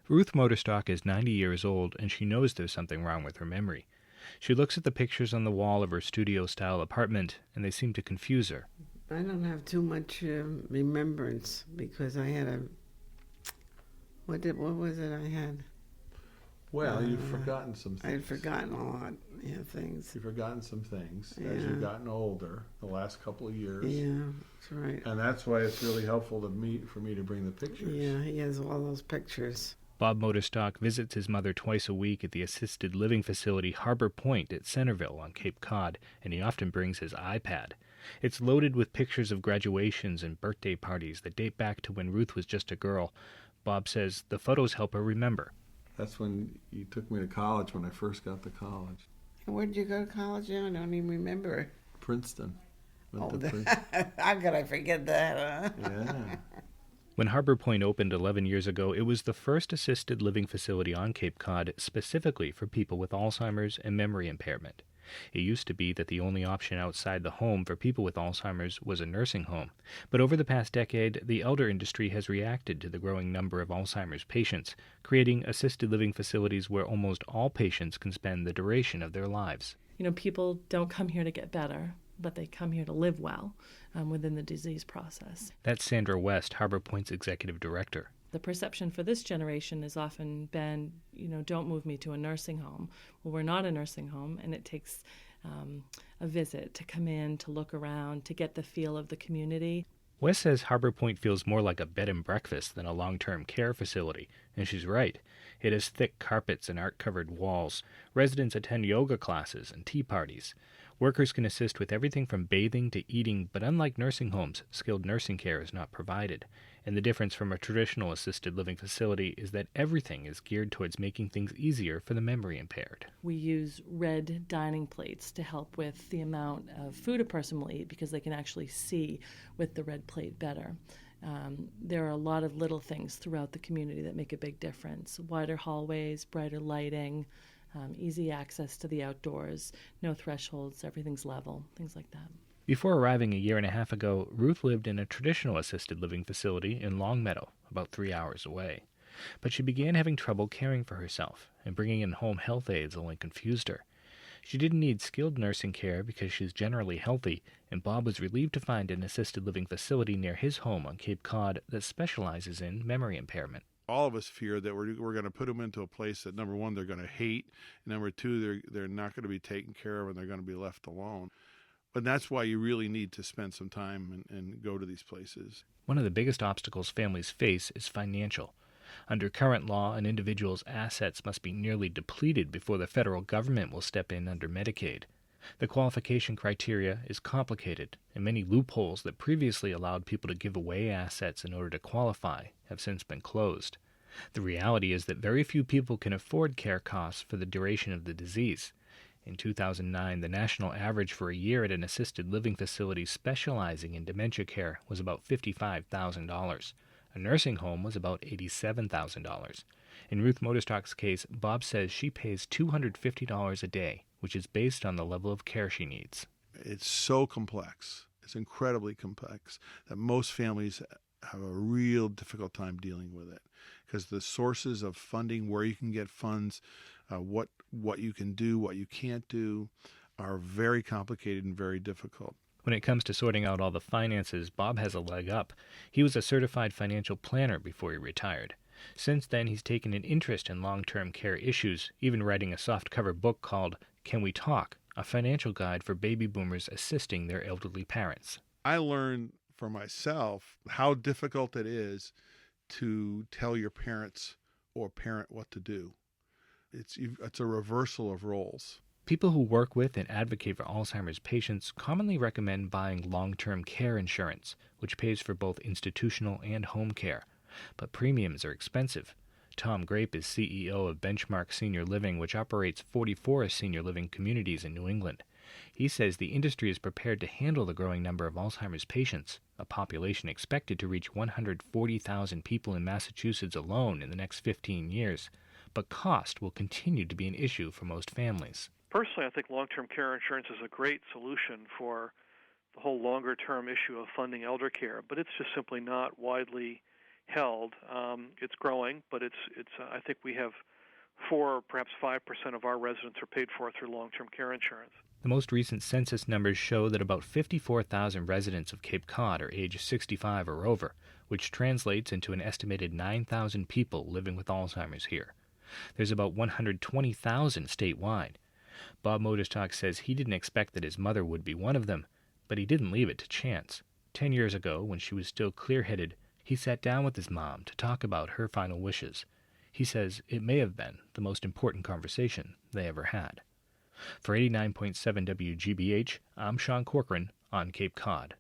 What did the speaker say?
Ruth Mauterstock is 90 years old, and she knows there's something wrong with her memory. She looks at the pictures on the wall of her studio-style apartment, and they seem to confuse her. I don't have too much remembrance because I had what was it I had? Well, you've forgotten some things. I had forgotten a lot, things. You've forgotten some things Yeah. as you've gotten older, the last couple of years. Yeah, that's right. And that's why it's really helpful for me to bring the pictures. Yeah, he has all those pictures. Bob Mauterstock visits his mother twice a week at the assisted living facility Harbor Point at Centerville on Cape Cod, and he often brings his iPad. It's loaded with pictures of graduations and birthday parties that date back to when Ruth was just a girl. Bob says the photos help her remember. That's when you took me to college, when I first got to college. Where did you go to college? I don't even remember. Princeton. Princeton. How could I forget that, huh? Yeah. When Harbor Point opened 11 years ago, it was the first assisted living facility on Cape Cod specifically for people with Alzheimer's and memory impairment. It used to be that the only option outside the home for people with Alzheimer's was a nursing home. But over the past decade, the elder industry has reacted to the growing number of Alzheimer's patients, creating assisted living facilities where almost all patients can spend the duration of their lives. People don't come here to get better, but they come here to live well within the disease process. That's Sandra West, Harbor Point's executive director. The perception for this generation has often been, don't move me to a nursing home. Well, we're not a nursing home, and it takes a visit to come in, to look around, to get the feel of the community. West says Harbor Point feels more like a bed and breakfast than a long-term care facility, and she's right. It has thick carpets and art-covered walls. Residents attend yoga classes and tea parties. Workers can assist with everything from bathing to eating, but unlike nursing homes, skilled nursing care is not provided. And the difference from a traditional assisted living facility is that everything is geared towards making things easier for the memory impaired. We use red dining plates to help with the amount of food a person will eat because they can actually see with the red plate better. There are a lot of little things throughout the community that make a big difference. Wider hallways, brighter lighting, easy access to the outdoors, no thresholds, everything's level, things like that. Before arriving a year and a half ago, Ruth lived in a traditional assisted living facility in Longmeadow, about 3 hours away. But she began having trouble caring for herself, and bringing in home health aides only confused her. She didn't need skilled nursing care because she's generally healthy, and Bob was relieved to find an assisted living facility near his home on Cape Cod that specializes in memory impairment. All of us fear that we're going to put them into a place that, number one, they're going to hate, and number two, they're not going to be taken care of and they're going to be left alone. But that's why you really need to spend some time and go to these places. One of the biggest obstacles families face is financial. Under current law, an individual's assets must be nearly depleted before the federal government will step in under Medicaid. The qualification criteria is complicated, and many loopholes that previously allowed people to give away assets in order to qualify have since been closed. The reality is that very few people can afford care costs for the duration of the disease. In 2009, the national average for a year at an assisted living facility specializing in dementia care was about $55,000. A nursing home was about $87,000. In Ruth Mauterstock's case, Bob says she pays $250 a day, which is based on the level of care she needs. It's so complex. It's incredibly complex that most families have a real difficult time dealing with it because the sources of funding, where you can get funds, what you can do, what you can't do, are very complicated and very difficult. When it comes to sorting out all the finances, Bob has a leg up. He was a certified financial planner before he retired. Since then, he's taken an interest in long-term care issues, even writing a soft-cover book called Can We Talk?, a financial guide for baby boomers assisting their elderly parents. I learned for myself how difficult it is to tell your parents or parent what to do. It's a reversal of roles. People who work with and advocate for Alzheimer's patients commonly recommend buying long-term care insurance, which pays for both institutional and home care. But premiums are expensive. Tom Grape is CEO of Benchmark Senior Living, which operates 44 senior living communities in New England. He says the industry is prepared to handle the growing number of Alzheimer's patients, a population expected to reach 140,000 people in Massachusetts alone in the next 15 years. But cost will continue to be an issue for most families. Personally, I think long-term care insurance is a great solution for the whole longer-term issue of funding elder care, but it's just simply not widely held. It's growing, but it's I think we have 4 or perhaps 5% of our residents are paid for through long-term care insurance. The most recent census numbers show that about 54,000 residents of Cape Cod are age 65 or over, which translates into an estimated 9,000 people living with Alzheimer's here. There's about 120,000 statewide. Bob Mauterstock says he didn't expect that his mother would be one of them, but he didn't leave it to chance. 10 years ago, when she was still clear-headed, he sat down with his mom to talk about her final wishes. He says it may have been the most important conversation they ever had. For 89.7 WGBH, I'm Sean Corcoran on Cape Cod.